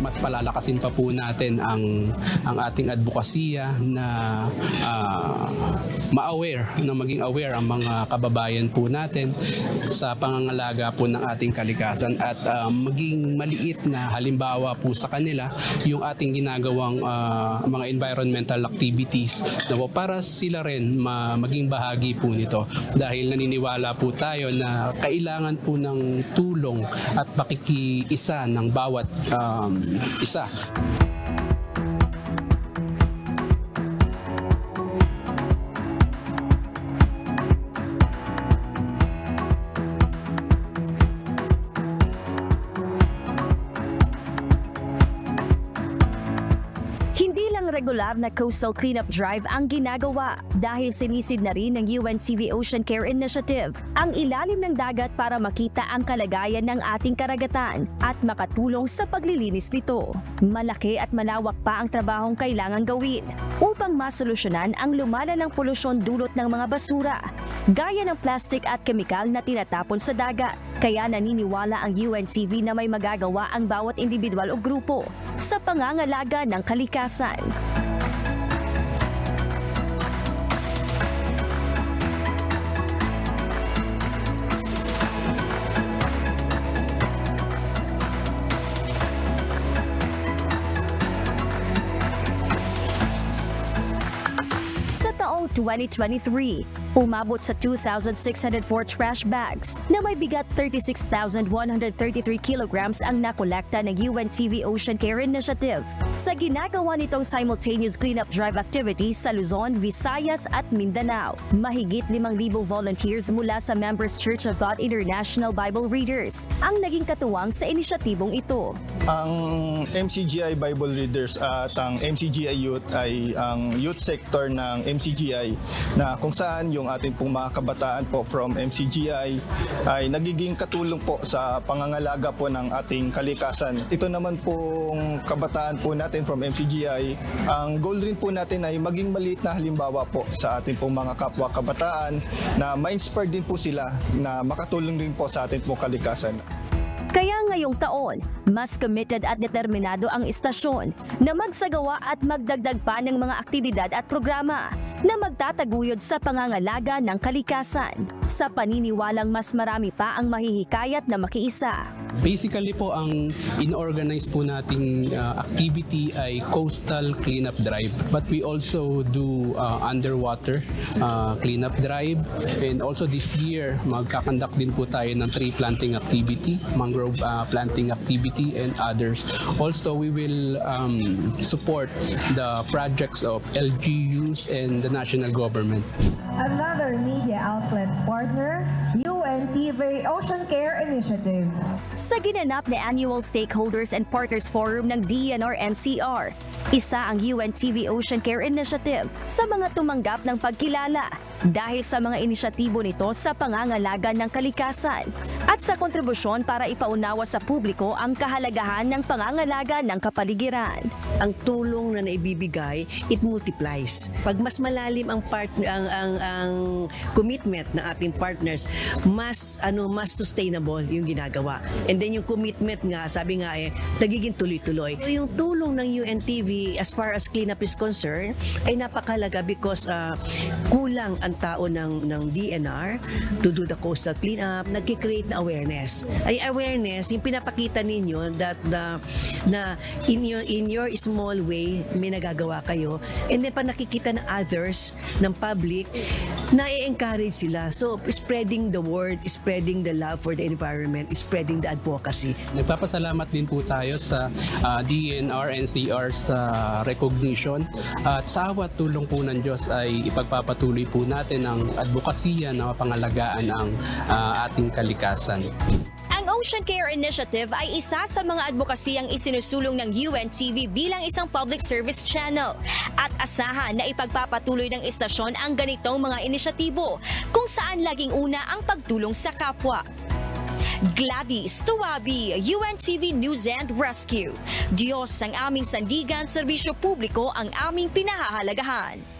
mas palalakasin pa po natin ang ating advokasya na maging aware ang mga kababayan po natin sa pangangalaga po ng ating kalikasan at maging maliit na halimbawa po sa kanila yung ating ginagawang mga environmental activities na po para sila rin maging bahagi po nito dahil naniniwala po tayo na kailangan po ng tulong at pakikiisa ng bawat isa. Regular na coastal cleanup drive ang ginagawa dahil sinisid na rin ng UNTV Ocean Care Initiative ang ilalim ng dagat para makita ang kalagayan ng ating karagatan at makatulong sa paglilinis nito. Malaki at malawak pa ang trabahong kailangan gawin upang masolusyonan ang lumalalang polusyon dulot ng mga basura, gaya ng plastic at kemikal na tinatapon sa dagat. Kaya naniniwala ang UNTV na may magagawa ang bawat individual o grupo sa pangangalaga ng kalikasan. Sa taong 2023, umabot sa 2,604 trash bags na may bigat 36,133 kilograms ang nakolekta ng UNTV Ocean Care Initiative sa ginagawa nitong simultaneous cleanup drive activities sa Luzon, Visayas at Mindanao. Mahigit 5,000 volunteers mula sa Members Church of God International Bible Readers ang naging katuwang sa inisyatibong ito. Ang MCGI Bible Readers at ang MCGI Youth ay ang youth sector ng MCGI na kung saan yung ating pong mga kabataan po from MCGI ay nagiging katulong po sa pangangalaga po ng ating kalikasan. Ito naman pong kabataan po natin from MCGI, ang goal rin po natin ay maging maliit na halimbawa po sa ating pong mga kapwa kabataan na ma-inspire din po sila na makatulong din po sa ating pong kalikasan. Kaya ngayong taon, mas committed at determinado ang istasyon na magsagawa at magdagdag pa ng mga aktibidad at programa na magtataguyod sa pangangalaga ng kalikasan sa paniniwalang mas marami pa ang mahihikayat na makiisa. Basically po, ang in-organize po nating activity ay coastal cleanup drive. But we also do underwater cleanup drive. And also this year, magkakandak din po tayo ng tree planting activity, mangrove planting activity, and others. Also, we will support the projects of LGUs and the national government. Another media outlet partner, UNTV Ocean Care Initiative. Sa ginanap na Annual Stakeholders and Partners Forum ng DENR-NCR, isa ang UNTV Ocean Care Initiative sa mga tumanggap ng pagkilala dahil sa mga inisyatibo nito sa pangangalaga ng kalikasan at sa kontribusyon para ipaunawa sa publiko ang kahalagahan ng pangangalaga ng kapaligiran. Ang tulong na naibibigay, it multiplies. Pag mas malalim ang commitment ng ating partners, mas sustainable yung ginagawa. And then yung commitment nga, sabi nga nagiging tuloy-tuloy. Yung tulong ng UNTV as far as cleanup is concerned ay napakalaga because kulang ang tao ng DNR to do the coastal cleanup, nagki-create na awareness. Ay awareness, yung pinapakita ninyo that na in your small way may nagagawa kayo, and then pa nakikita ng others, ng public, na-encourage sila. So spreading the word, spreading the love for the environment, spreading the advocacy. Nagpapasalamat din po tayo sa DNR-NCR sa recognition at sa awat tulong po ng Diyos ay ipagpapatuloy po natin ang advokasya na mapangalagaan ang ating kalikasan. Ang Ocean Care Initiative ay isa sa mga advokasiyang isinusulong ng UNTV bilang isang public service channel at asahan na ipagpapatuloy ng istasyon ang ganitong mga inisyatibo kung saan laging una ang pagtulong sa kapwa. Gladys Tuwabi, UNTV News and Rescue. Diyos ang aming sandigan, serbisyo publiko ang aming pinahahalagahan.